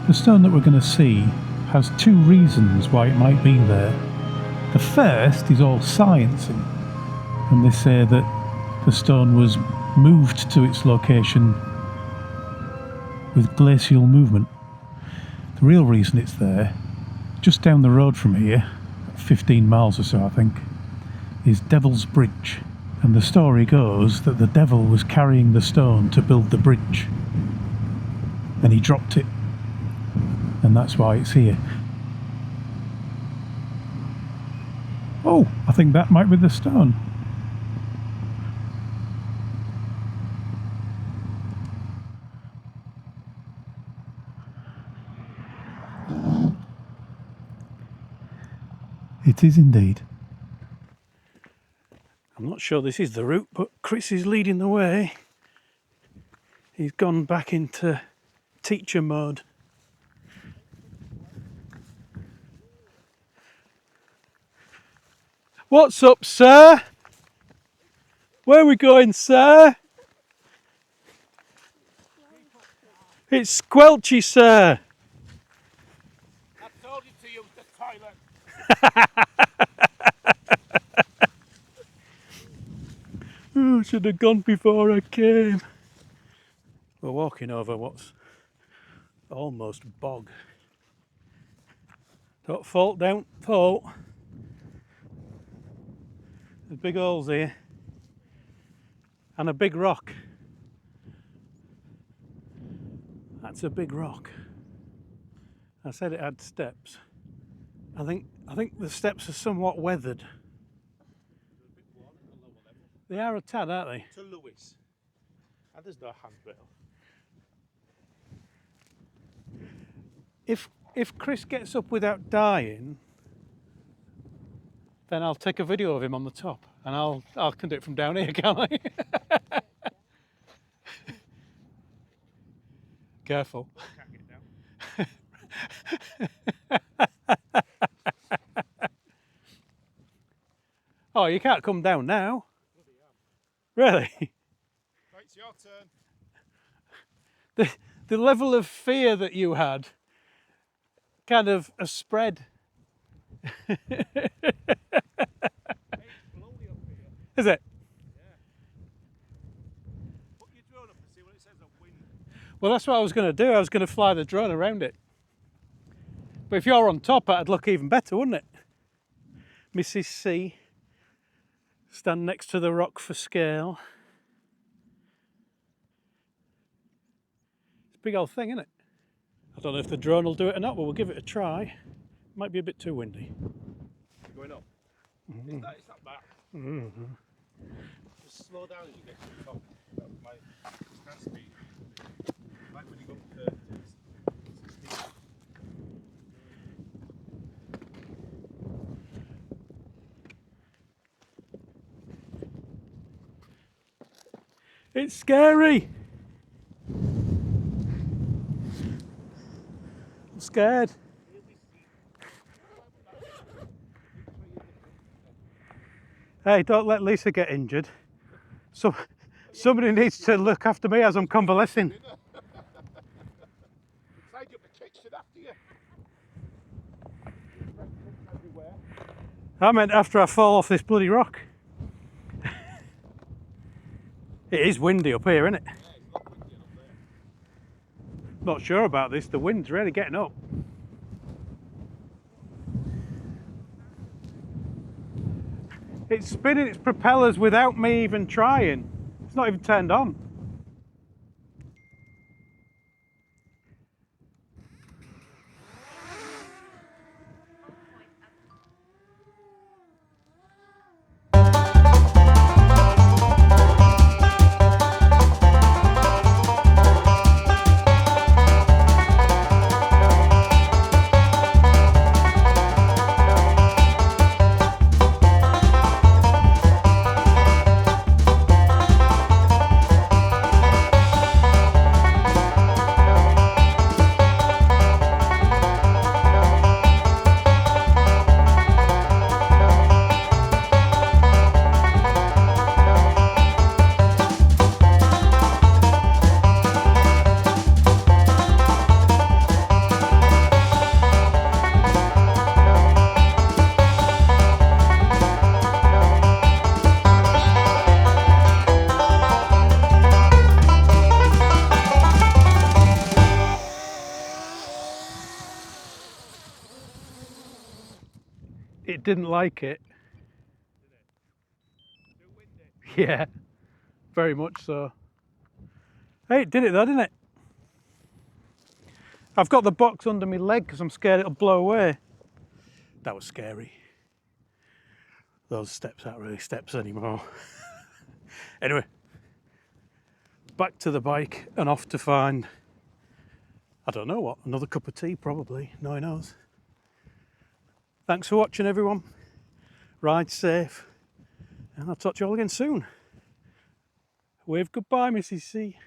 The stone that we're going to see has two reasons why it might be there. The first is all sciencey, and they say that the stone was moved to its location with glacial movement. The real reason it's there, just down the road from here, 15 miles or so I think, is Devil's Bridge. And the story goes that the devil was carrying the stone to build the bridge, and he dropped it, and that's why it's here. Oh, I think that might be the stone. It is indeed. I'm not sure this is the route, but Chris is leading the way. He's gone back into teacher mode. What's up, sir? Where are we going, sir? It's squelchy, sir. I told you to use the toilet. Oh, should have gone before I came. We're walking over what's almost bog. Don't fall, don't fall. There's big holes here. And a big rock. That's a big rock. I said it had steps. I think the steps are somewhat weathered. They are a tad, aren't they? To Lewis. And there's no handrail. If Chris gets up without dying, then I'll take a video of him on the top, and I can do it from down here, can't I? Careful. I can't get down. Oh, you can't come down now. Really? Right, it's your turn. The level of fear that you had kind of has spread. It's blowy up here. Is it? Yeah. Put your drone up and see what it says on wind. Well, that's what I was going to do. I was going to fly the drone around it. But if you're on top, that'd look even better, wouldn't it? Mrs. C. Stand next to the rock for scale. It's a big old thing, isn't it? I don't know if the drone will do it or not, but we'll give it a try. Might be a bit too windy. Going up. Mm-hmm. It's not back. Mm-hmm. Just slow down as you get to the top. That was my stand speed. Like when you go up to 16. It's scary. I'm scared. Hey, don't let Lisa get injured. Somebody needs to look after me as I'm convalescing. Side up the kitchen after you. I meant after I fall off this bloody rock. It is windy up here, isn't it? Yeah, it's not windy up there. Not sure about this. The wind's really getting up. It's spinning its propellers without me even trying. It's not even turned on. it didn't like it. Too windy. Yeah, very much so. Hey, it did it though, didn't it? I've got the box under my leg because I'm scared it'll blow away. That was scary. Those steps aren't really steps anymore. Anyway, back to the bike and off to find, I don't know what, another cup of tea probably, no one knows. Thanks for watching everyone. Ride safe. And I'll talk to you all again soon. Wave goodbye, Mrs. C.